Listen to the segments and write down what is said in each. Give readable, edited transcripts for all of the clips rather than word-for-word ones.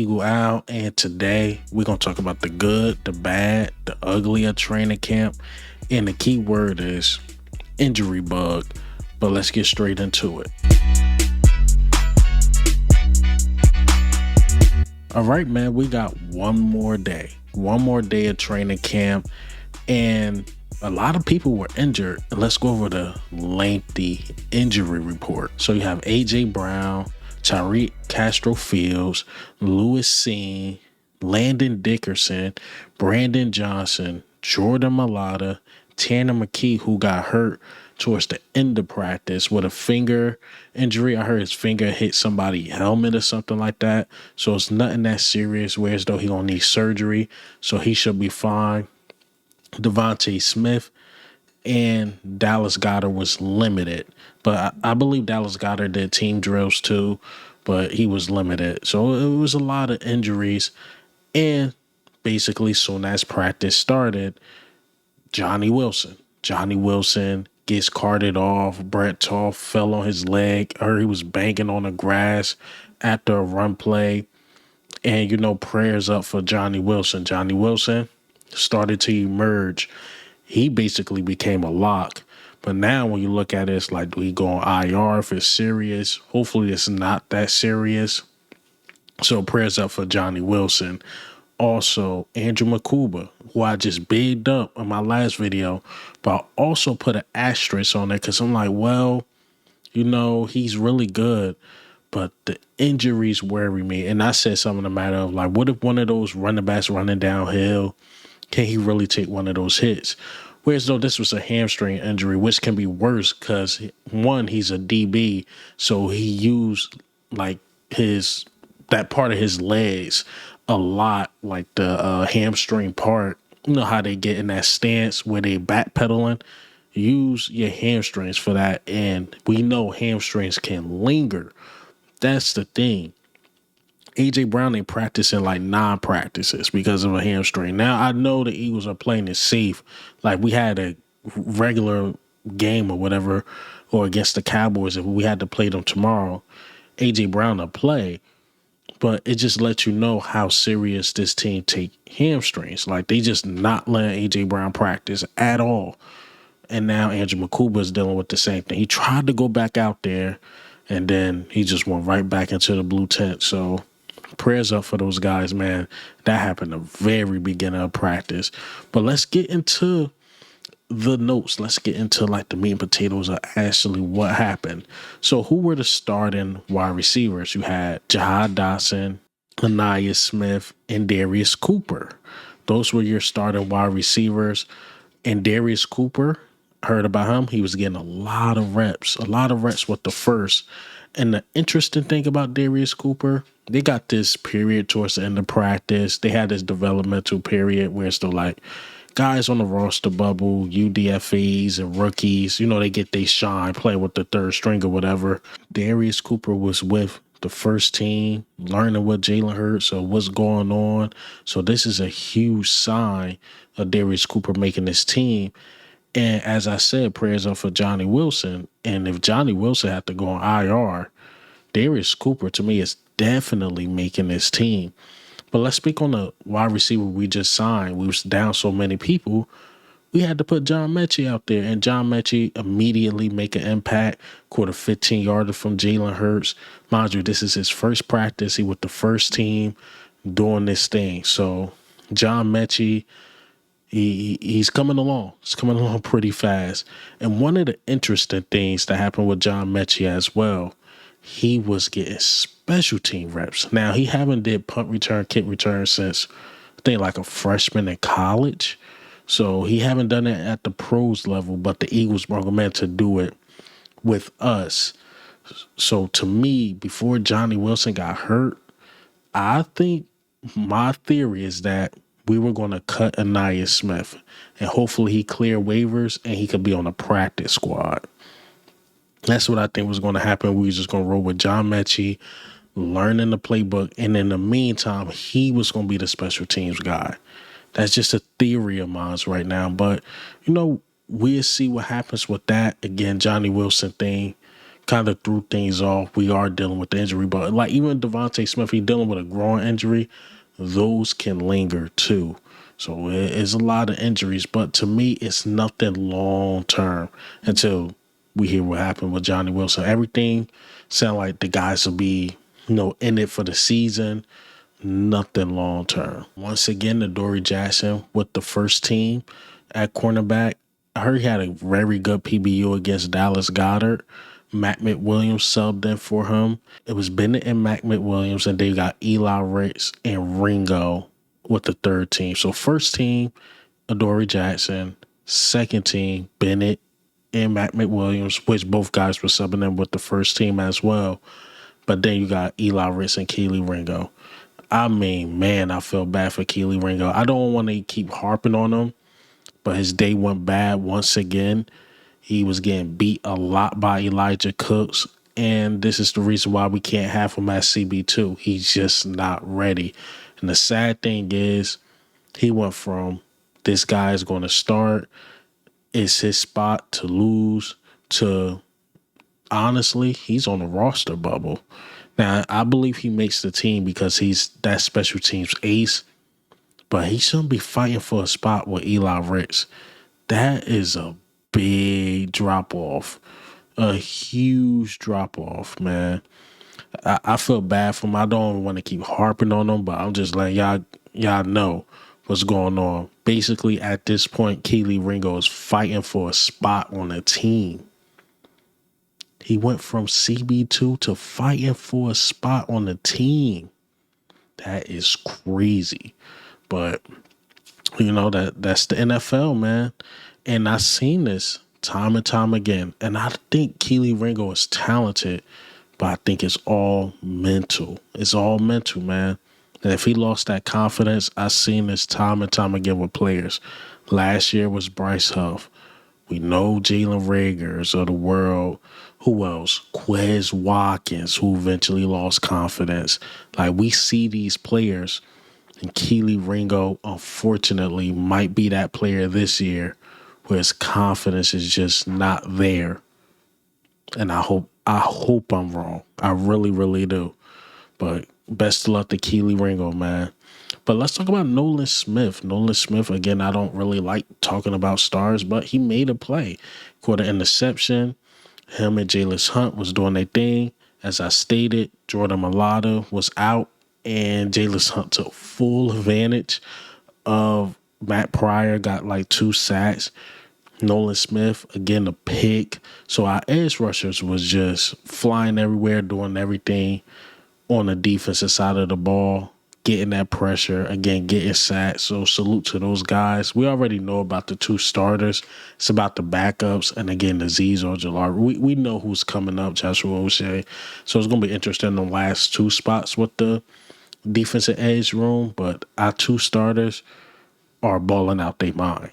Eagle out, and today we're gonna talk about the good, the bad, the ugly of training camp, and the key word is injury bug. But let's get straight into it. All right, man, we got one more day of training camp, and a lot of people were injured. And let's go over the lengthy injury report. So you have AJ Brown, Tyreek Castro Fields, Lewis Seen, Landon Dickerson, Brandon Johnson, Jordan Mailata, Tanner McKee, who got hurt towards the end of practice with a finger injury. I heard his finger hit somebody's helmet or something like that. So it's nothing that serious, whereas though he gonna need surgery. So he should be fine. Devontae Smith and Dallas Goedert was limited. But I believe Dallas Goedert did team drills too, but he was limited. So it was a lot of injuries. And basically, soon as practice started, Johnny Wilson gets carted off. Brett Toff fell on his leg, or he was banging on the grass after a run play. And, prayers up for Johnny Wilson. Johnny Wilson started to emerge. He basically became a lock. But now when you look at it, it's like, do we go on IR if it's serious? Hopefully it's not that serious. So prayers up for Johnny Wilson. Also, Andrew Mukuba, who I just bigged up in my last video, but I also put an asterisk on it because I'm like, well, he's really good, but the injuries worry me. And I said something in the matter of like, what if one of those running backs running downhill, can he really take one of those hits? Whereas though this was a hamstring injury, which can be worse because one, he's a DB, so he used like that part of his legs a lot, like the hamstring part. You know how they get in that stance where they backpedaling? Use your hamstrings for that. And we know hamstrings can linger. That's the thing. AJ Brown ain't practicing like non-practices because of a hamstring. Now, I know the Eagles are playing it safe. Like we had a regular game or whatever, or against the Cowboys, if we had to play them tomorrow, AJ Brown will play. But it just lets you know how serious this team take hamstrings. Like they just not letting AJ Brown practice at all. And now Andrew Mukuba is dealing with the same thing. He tried to go back out there, and then he just went right back into the blue tent. So prayers up for those guys, man. That happened the very beginning of practice. But let's get into the notes. Let's get into like the meat and potatoes of actually what happened. So who were the starting wide receivers? You had Jahan Dotson, Anaya Smith, and Darius Cooper. Those were your starting wide receivers. And Darius Cooper, heard about him. He was getting a lot of reps with the first. And the interesting thing about Darius Cooper, they got this period towards the end of practice. They had this developmental period where it's still like guys on the roster bubble, UDFAs and rookies, they get they shine, play with the third string or whatever. Darius Cooper was with the first team, learning what Jalen Hurts or what's going on. So this is a huge sign of Darius Cooper making this team. And as I said, prayers up for Johnny Wilson. And if Johnny Wilson had to go on IR, Darius Cooper, to me, is definitely making this team. But let's speak on the wide receiver we just signed. We was down so many people. We had to put John Metchie out there. And John Metchie immediately make an impact. Caught a 15-yarder from Jalen Hurts. Mind you, this is his first practice. He with the first team doing this thing. So John Metchie, he's coming along. It's coming along pretty fast. And one of the interesting things that happened with John Metchie as well, he was getting special team reps. Now, he haven't did punt return, kick return since, I think, like a freshman in college. So he haven't done it at the pros level, but the Eagles brought him in to do it with us. So to me, before Johnny Wilson got hurt, I think my theory is that we were going to cut Anaya Smith, and hopefully he clear waivers and he could be on a practice squad. That's what I think was going to happen. We were just going to roll with John Metchie, learning the playbook, and in the meantime, he was going to be the special teams guy. That's just a theory of mine right now. But, we'll see what happens with that. Again, Johnny Wilson thing kind of threw things off. We are dealing with the injury, but like even Devontae Smith, he's dealing with a groin injury. Those can linger too. So it's a lot of injuries, but to me, it's nothing long term until we hear what happened with Johnny Wilson. Everything sound like the guys will be, in it for the season. Nothing long term. Once again, Adoree Jackson with the first team at cornerback. I heard he had a very good PBU against Dallas Goedert. Mac McWilliams subbed in for him. It was Bennett and Mac McWilliams, and they got Eli Ricks and Ringo with the third team. So first team, Adoree Jackson. Second team, Bennett and Mac McWilliams, which both guys were subbing in with the first team as well. But then you got Eli Ricks and Kelee Ringo. I mean, man, I feel bad for Kelee Ringo. I don't want to keep harping on him, but his day went bad once again. He was getting beat a lot by Elijah Cooks, and this is the reason why we can't have him at CB2. He's just not ready. And the sad thing is, he went from this guy is going to start, it's his spot to lose, to honestly, he's on the roster bubble. Now, I believe he makes the team because he's that special teams ace, but he shouldn't be fighting for a spot with Eli Ricks. That is a big drop-off, a huge drop-off, man. I feel bad for him. I don't want to keep harping on him, but I'm just letting y'all know what's going on. Basically, at this point, Kelee Ringo is fighting for a spot on a team. He went from CB2 to fighting for a spot on the team. That is crazy. But, that's the NFL, man. And I've seen this time and time again. And I think Kelee Ringo is talented, but I think it's all mental. It's all mental, man. And if he lost that confidence, I've seen this time and time again with players. Last year was Bryce Huff. We know Jalen Reagors of the world. Who else? Quez Watkins, who eventually lost confidence. Like, we see these players, and Kelee Ringo, unfortunately, might be that player this year where his confidence is just not there. And I hope I'm wrong. I really, really do. But best of luck to Kelee Ringo, man. But let's talk about Nolan Smith. Nolan Smith, again, I don't really like talking about stars, but he made a play. Caught an interception. Him and Jalyx Hunt was doing their thing. As I stated, Jordan Mailata was out, and Jalyx Hunt took full advantage of Matt Pryor, got like 2 sacks. Nolan Smith, again, a pick. So our edge rushers was just flying everywhere, doing everything on the defensive side of the ball, getting that pressure, again, getting sacks. So salute to those guys. We already know about the 2 starters. It's about the backups. And again, the Azeez Ojulari. We know who's coming up, Joshua O'Shea. So it's going to be interesting in the last 2 spots with the defensive edge room. But our 2 starters are balling out their mind.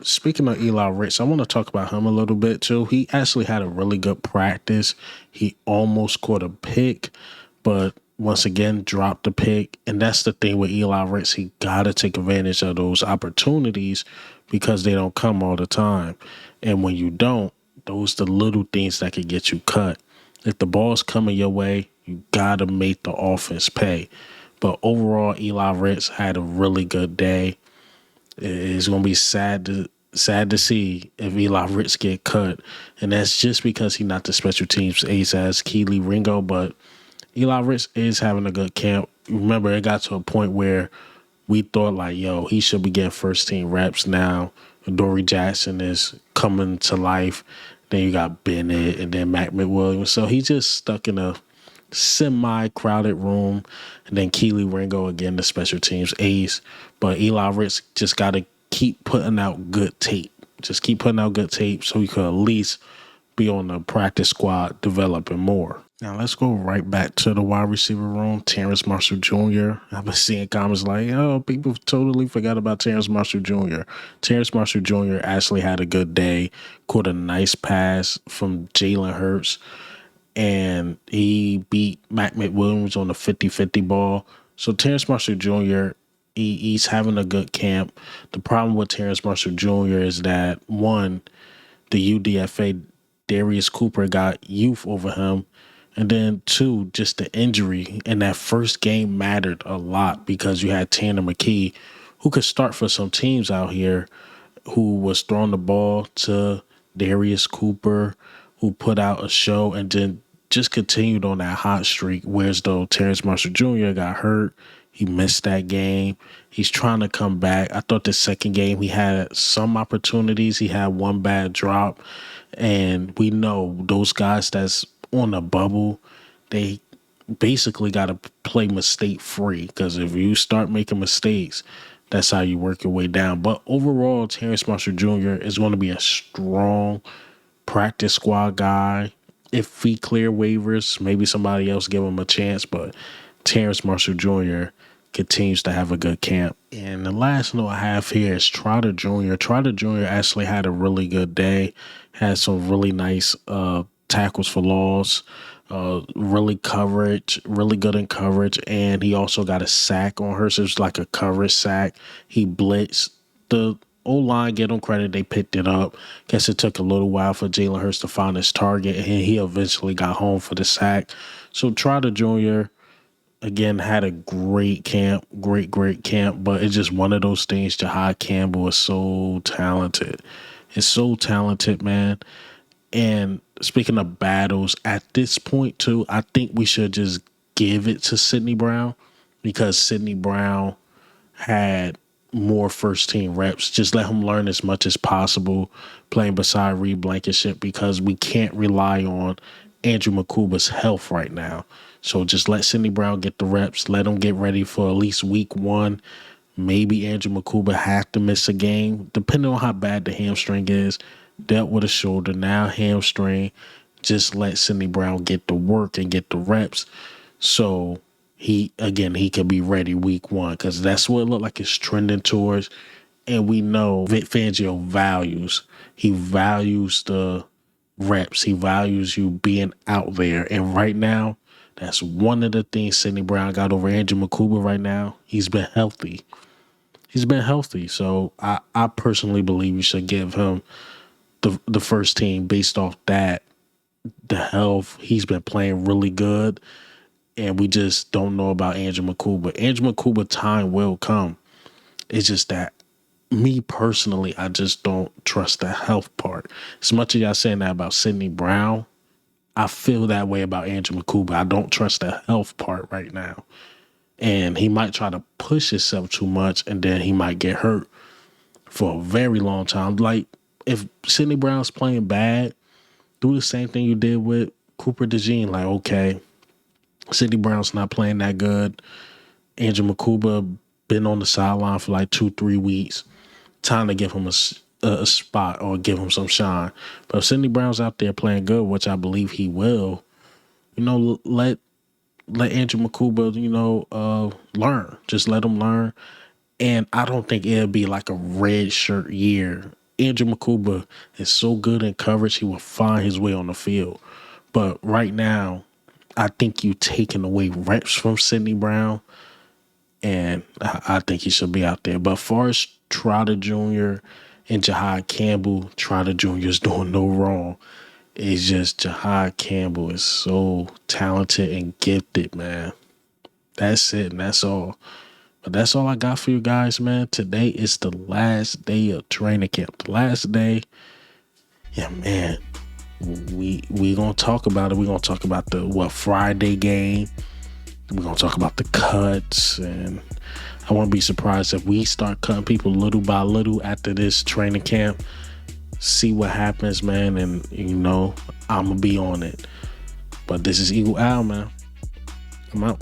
Speaking of Eli Ricks, I want to talk about him a little bit too. He actually had a really good practice. He almost caught a pick, but once again, dropped the pick. And that's the thing with Eli Ricks. He got to take advantage of those opportunities because they don't come all the time. And when you don't, those are the little things that can get you cut. If the ball's coming your way, you got to make the offense pay. But overall, Eli Ricks had a really good day. It's going to be sad to see if Eli Ricks get cut. And that's just because he's not the special teams ace as Kelee Ringo, but Eli Ricks is having a good camp. Remember, it got to a point where we thought like, he should be getting first team reps now. Adoree Jackson is coming to life. Then you got Bennett and then Mac McWilliams. So he's just stuck in a semi-crowded room. And then Kelee Ringo, again, the special teams ace. But Eli Ricks just got to keep putting out good tape. Just keep putting out good tape so he could at least be on the practice squad developing more. Now, let's go right back to the wide receiver room. Terrace Marshall Jr. I've been seeing comments like, people totally forgot about Terrace Marshall Jr. Terrace Marshall Jr. actually had a good day. Caught a nice pass from Jalen Hurts. And he beat Mac McWilliams on the 50-50 ball. So Terrace Marshall Jr., he's having a good camp. The problem with Terrace Marshall Jr. is that, one, the UDFA Darius Cooper got youth over him. And then, two, just the injury in that first game mattered a lot because you had Tanner McKee, who could start for some teams out here, who was throwing the ball to Darius Cooper, who put out a show and then just continued on that hot streak. Whereas though Terrace Marshall Jr. got hurt, he missed that game. He's trying to come back. I thought the second game he had some opportunities. He had one bad drop. And we know those guys that's on a bubble, they basically got to play mistake free, because if you start making mistakes, that's how you work your way down. But overall, Terrace Marshall Jr. is going to be a strong practice squad guy. If he clear waivers, maybe somebody else give him a chance, but Terrace Marshall Jr. continues to have a good camp. And the last note I have here is Trotter Jr. Trotter Jr. actually had a really good day, had some really nice tackles for loss, really good in coverage, and he also got a sack on her, so it's like a coverage sack. He blitzed the O-line, get him credit, they picked it up. Guess it took a little while for Jalen Hurts to find his target, and he eventually got home for the sack. So Trotter Jr., again, had a great camp, great camp, but it's just one of those things. Jahad Campbell is so talented. It's so talented, man. And speaking of battles, at this point, too, I think we should just give it to Sidney Brown, because Sidney Brown had more first-team reps. Just let him learn as much as possible playing beside Reed Blankenship, because we can't rely on Andrew Mukuba's health right now. So just let Sidney Brown get the reps. Let him get ready for at least week 1. Maybe Andrew Mukuba have to miss a game, depending on how bad the hamstring is. Dealt with a shoulder, now hamstring. Just let Sidney Brown get the work and get the reps, so he could be ready week 1, because that's what it looked like it's trending towards. And we know Vic Fangio values the reps. He values you being out there. And right now, that's one of the things Sidney Brown got over Andrew Mukuba right now. He's been healthy. So I personally believe you should give him the first team based off that. The health, he's been playing really good, and we just don't know about Andrew Mukuba. Andrew Mukuba time will come. It's just that, me personally, I just don't trust the health part. As much as y'all saying that about Sidney Brown, I feel that way about Andrew Mukuba. I don't trust the health part right now. And he might try to push himself too much, and then he might get hurt for a very long time. Like, if Sidney Brown's playing bad, do the same thing you did with Cooper DeJean. Like, okay, Sidney Brown's not playing that good. Andrew Mukuba been on the sideline for like 2-3 weeks. Time to give him a spot or give him some shine. But if Sidney Brown's out there playing good, which I believe he will, let Andrew Mukuba, learn. Just let him learn. And I don't think it'll be like a red shirt year. Andrew Mukuba is so good in coverage, he will find his way on the field. But right now, I think you taking away reps from Sidney Brown, and I think he should be out there. But as far as Trotter Jr. and Jahad Campbell, Trotter Jr. is doing no wrong. It's just Jahad Campbell is so talented and gifted, man. That's it, and that's all. But that's all I got for you guys, man. Today is the last day of training camp. The last day. Yeah, man. We gonna talk about it. We're gonna talk about the Friday game. We're gonna talk about the cuts, and I won't be surprised if we start cutting people little by little after this training camp. See what happens, man, and I'm gonna be on it. But this is Eagle Al, man. I'm out.